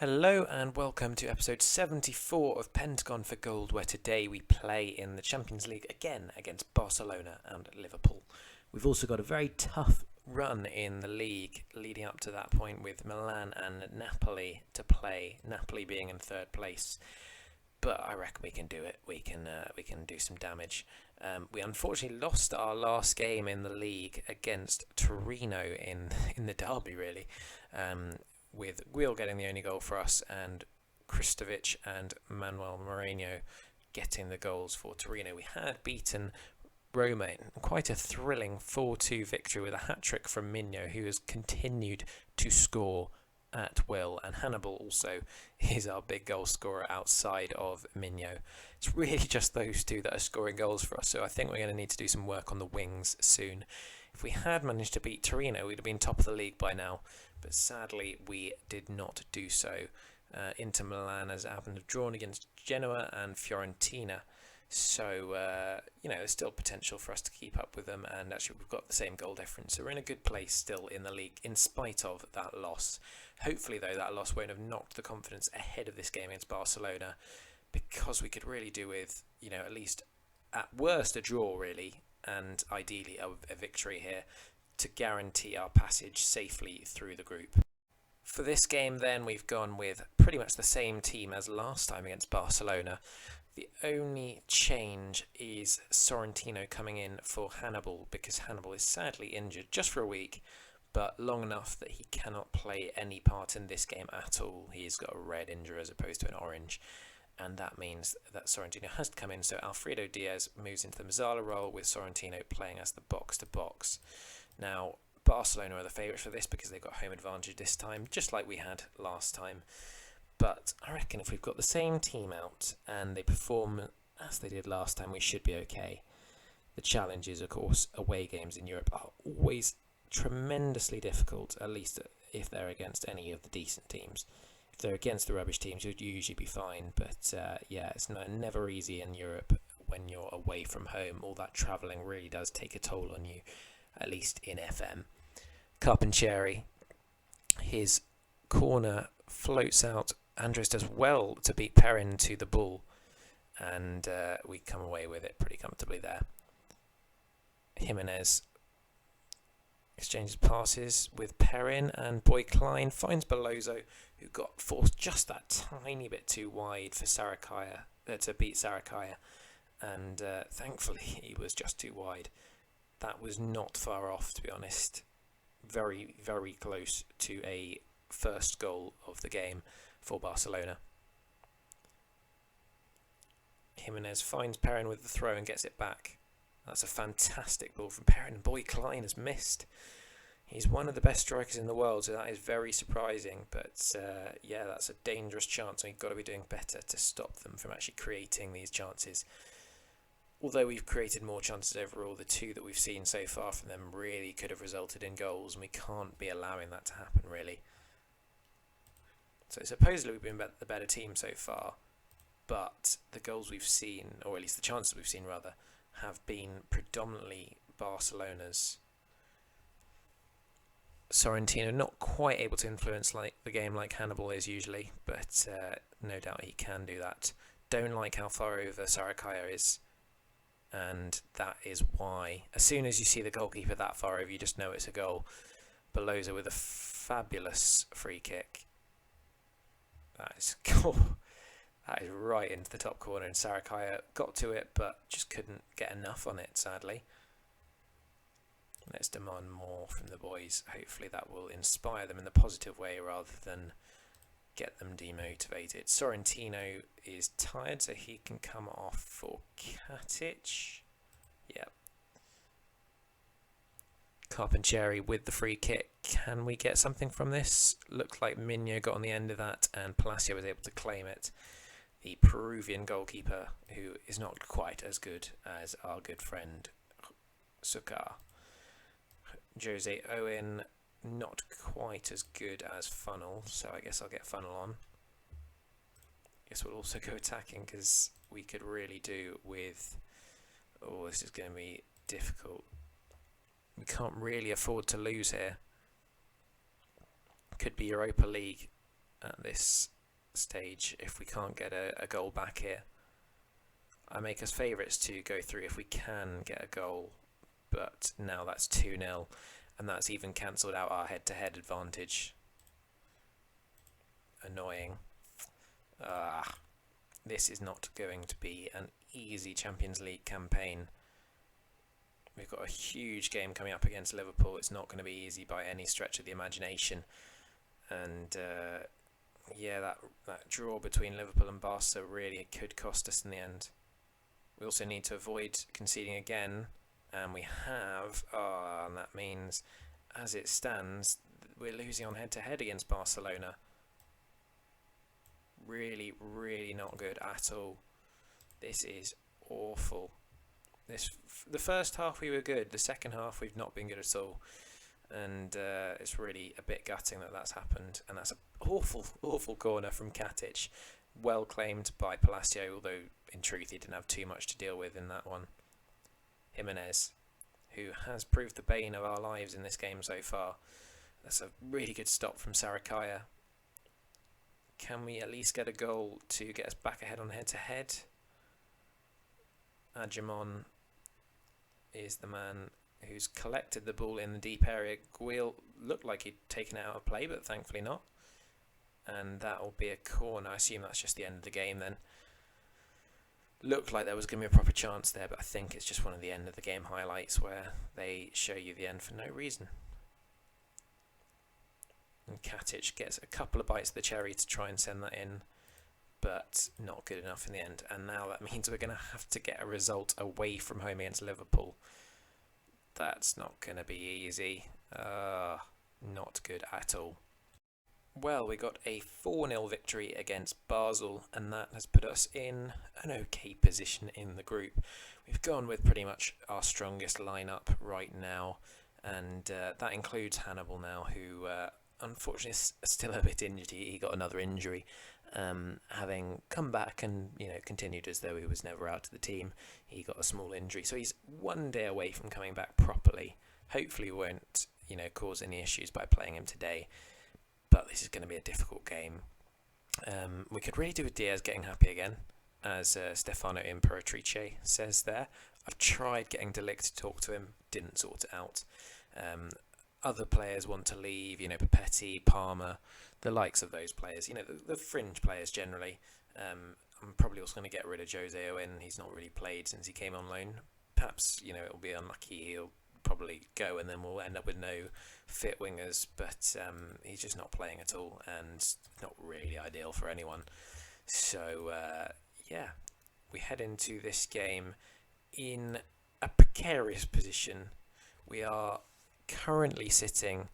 Hello and welcome to episode 74 of Pentagon for Gold, where today we play in the Champions League again against Barcelona and Liverpool. We've also got a very tough run in the league leading up to that point with Milan and Napoli to play, Napoli being in third place. But I reckon we can do it. We can do some damage. We unfortunately lost our last game in the league against Torino in the derby, really. With Guil getting the only goal for us and Kristovic and Manuel Moreno getting the goals for Torino. We had beaten Roma in quite a thrilling 4-2 victory with a hat-trick from Migno, who has continued to score at will, and Hannibal also is our big goal scorer outside of Migno. It's really just those two that are scoring goals for us, so I think we're going to need to do some work on the wings soon. If we had managed to beat Torino, we'd have been top of the league by now, but sadly we did not do so. Inter Milan has happened to have drawn against Genoa and Fiorentina, so there's still potential for us to keep up with them, and actually we've got the same goal difference, so we're in a good place still in the league in spite of that loss. Hopefully though that loss won't have knocked the confidence ahead of this game against Barcelona, because we could really do with at least at worst a draw really, and ideally a victory here to guarantee our passage safely through the group. For this game then we've gone with pretty much the same team as last time against Barcelona. The only change is Sorrentino coming in for Hannibal, because Hannibal is sadly injured just for a week, but long enough that he cannot play any part in this game at all. He's got a red injury as opposed to an orange, and that means that Sorrentino has to come in. So Alfredo Diaz moves into the Mazzala role with Sorrentino playing as the box-to-box. Now, Barcelona are the favourites for this because they've got home advantage this time, just like we had last time. But I reckon if we've got the same team out and they perform as they did last time, we should be okay. The challenge is, of course, away games in Europe are always tremendously difficult, at least if they're against any of the decent teams. If they're against the rubbish teams, you'd usually be fine. But it's never easy in Europe when you're away from home. All that travelling really does take a toll on you, at least in FM. Carpentieri, his corner floats out. Andres does well to beat Perrin to the ball, and we come away with it pretty comfortably there. Jimenez exchanges passes with Perrin, and Boy Klein finds Beloso, who got forced just that tiny bit too wide for Saracaya to beat Saracaya, and thankfully he was just too wide. That was not far off, to be honest. Very, very close to a first goal of the game for Barcelona. Jimenez finds Perrin with the throw and gets it back. That's a fantastic ball from Perrin. Boy Klein has missed. He's one of the best strikers in the world, so that is very surprising. But that's a dangerous chance, and we've got to be doing better to stop them from actually creating these chances. Although we've created more chances overall, the two that we've seen so far from them really could have resulted in goals, and we can't be allowing that to happen, really. So supposedly we've been the better team so far, but the goals we've seen, or at least the chances we've seen rather, have been predominantly Barcelona's. Sorrentino not quite able to influence the game like Hannibal is usually, but no doubt he can do that. Don't like how far over Saracaya is, and that is why as soon as you see the goalkeeper that far over, you just know it's a goal. Beloso with a fabulous free kick. That is cool. That is right into the top corner, and Saracaya got to it but just couldn't get enough on it, sadly. Let's demand more from the boys. Hopefully that will inspire them in the positive way rather than get them demotivated. Sorrentino is tired, so he can come off for Katic. Yep. Carpentieri with the free kick. Can we get something from this? Looked like Migno got on the end of that, and Palacio was able to claim it. The Peruvian goalkeeper, who is not quite as good as our good friend Sucar. Jose Owen, not quite as good as Funnel, so I guess I'll get Funnel on. Guess we'll also go attacking, because we could really do with... Oh, this is going to be difficult. We can't really afford to lose here. Could be Europa League at this stage if we can't get a goal back here. I make us favourites to go through if we can get a goal, but now that's 2-0, and that's even cancelled out our head-to-head advantage. Annoying. This is not going to be an easy Champions League campaign. We've got a huge game coming up against Liverpool. It's not going to be easy by any stretch of the imagination. And yeah, that draw between Liverpool and Barca really could cost us in the end. We also need to avoid conceding again, and we have. And that means, as it stands, we're losing on head-to-head against Barcelona. Really, really not good at all. This is awful. The first half we were good. The second half we've not been good at all. And it's really a bit gutting that that's happened. And that's an awful, awful corner from Katic. Well claimed by Palacio, although in truth he didn't have too much to deal with in that one. Jimenez, who has proved the bane of our lives in this game so far. That's a really good stop from Sarakaya. Can we at least get a goal to get us back ahead on head-to-head? Adjamon is the man who's collected the ball in the deep area. Guil looked like he'd taken it out of play, but thankfully not. And that will be a corner. I assume that's just the end of the game then. Looked like there was going to be a proper chance there, but I think it's just one of the end of the game highlights where they show you the end for no reason. And Katic gets a couple of bites of the cherry to try and send that in, but not good enough in the end. And now that means we're going to have to get a result away from home against Liverpool. That's not going to be easy. Not good at all. Well, we got a 4-0 victory against Basel, and that has put us in an okay position in the group. We've gone with pretty much our strongest lineup right now, and that includes Hannibal now, who unfortunately is still a bit injured. He got another injury, having come back and continued as though he was never out of the team. He got a small injury, so he's one day away from coming back properly. Hopefully, we won't cause any issues by playing him today. But this is going to be a difficult game. We could really do with Diaz getting happy again, as Stefano Imperatrice says there. I've tried getting De Ligt to talk to him, didn't sort it out. Other players want to leave, Papetti, Palmer, the likes of those players, the fringe players generally. I'm probably also going to get rid of Jose Owen. He's not really played since he came on loan. Perhaps, it'll be unlucky. He'll probably go and then we'll end up with no fit wingers, but he's just not playing at all and not really ideal for anyone. So yeah, we head into this game in a precarious position. We are currently sitting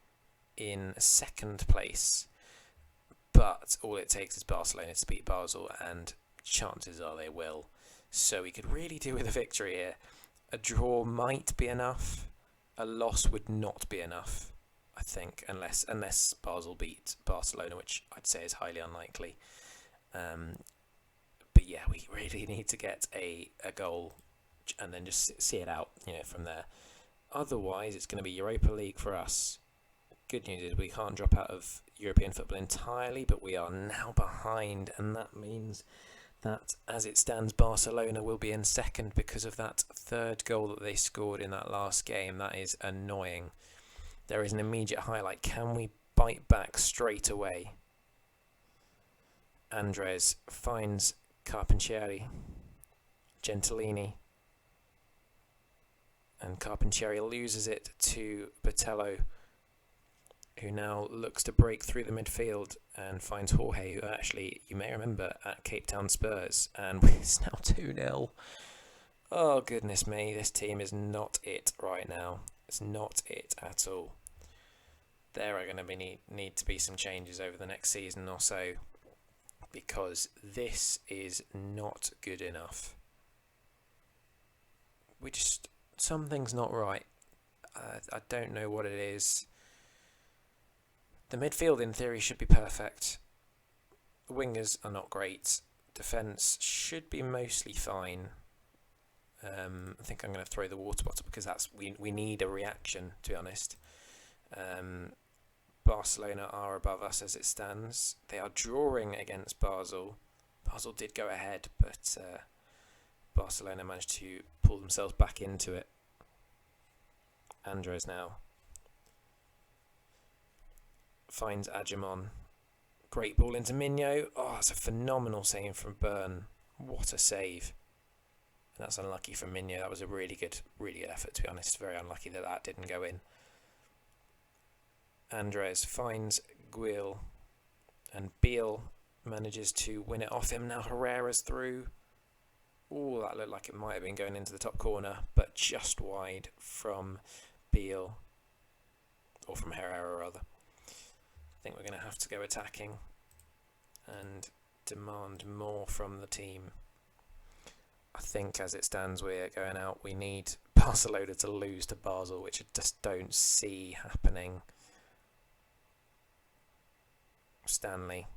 in second place, but all it takes is Barcelona to beat Basel, and chances are they will. So we could really do with a victory here. A draw might be enough. A loss would not be enough, I think, unless Basel beat Barcelona, which I'd say is highly unlikely. But yeah, we really need to get a goal and then just see it out, from there. Otherwise, it's going to be Europa League for us. Good news is we can't drop out of European football entirely, but we are now behind, and that means that, as it stands, Barcelona will be in second because of that third goal that they scored in that last game. That is annoying. There is an immediate highlight. Can we bite back straight away? Andres finds Carpentieri, Gentilini, and Carpentieri loses it to Botello, who now looks to break through the midfield and finds Jorge, who actually, you may remember, at Cape Town Spurs, and it's now 2-0. Oh, goodness me, this team is not it right now. It's not it at all. There are going to be need to be some changes over the next season or so, because this is not good enough. Something's not right. I don't know what it is. The midfield, in theory, should be perfect. The wingers are not great. Defence should be mostly fine. I think I'm going to throw the water bottle because we need a reaction, to be honest. Barcelona are above us as it stands. They are drawing against Basel. Basel did go ahead, but Barcelona managed to pull themselves back into it. Andres now finds Adjamon. Great ball into Migno. Oh, it's a phenomenal save from Byrne. What a save. And that's unlucky from Migno. That was a really good effort, to be honest. Very unlucky that that didn't go in. Andres finds Guil, and Beal manages to win it off him. Now Herrera's through. Oh, that looked like it might have been going into the top corner, but just wide from Beal, or from Herrera rather. I think we're going to have to go attacking and demand more from the team. I think as it stands we're going out. We need Barcelona to lose to Basel, which I just don't see happening. Stanley,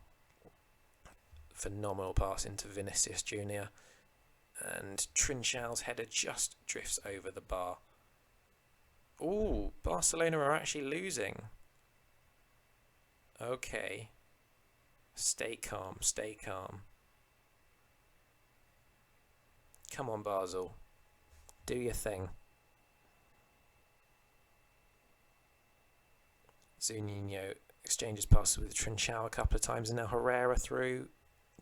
phenomenal pass into Vinicius Jr. and Trinchal's header just drifts over the bar. Ooh, Barcelona are actually losing. Okay. Stay calm, stay calm. Come on, Basel. Do your thing. Zunino exchanges passes with Trinchao a couple of times, and now Herrera through.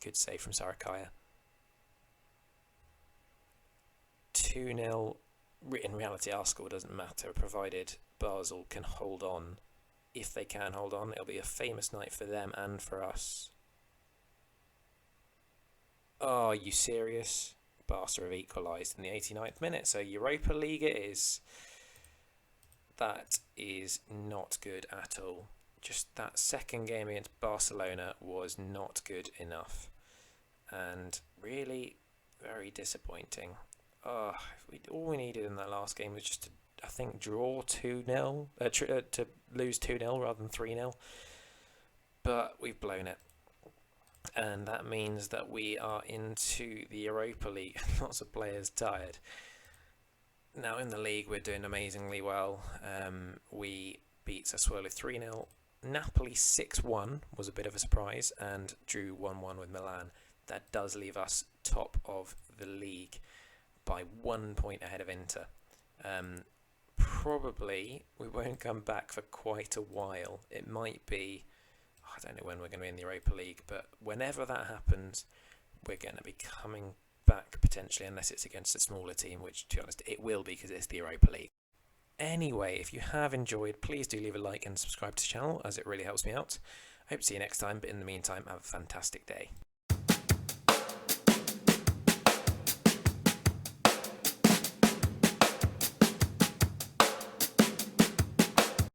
Good save from Saracaya. 2-0. In reality, our score doesn't matter, provided Basel can hold on. If they can hold on, it'll be a famous night for them and for us. Oh, are you serious? Barca have equalised in the 89th minute, so Europa League it is. That is not good at all. Just that second game against Barcelona was not good enough, and really very disappointing. Oh, all we needed in that last game was just to, I think, draw 2-0, to lose 2-0 rather than 3-0. But we've blown it, and that means that we are into the Europa League. Lots of players tired. Now in the league, we're doing amazingly well. We beat Sassuolo 3-0. Napoli 6-1 was a bit of a surprise, and drew 1-1 with Milan. That does leave us top of the league by 1 point ahead of Inter. Probably we won't come back for quite a while. It might be, I don't know when we're going to be in the Europa League, but whenever that happens, we're going to be coming back potentially, unless it's against a smaller team, which to be honest it will be because it's the Europa League. Anyway, if you have enjoyed, please do leave a like and subscribe to the channel, as it really helps me out. I hope to see you next time, but in the meantime, have a fantastic day.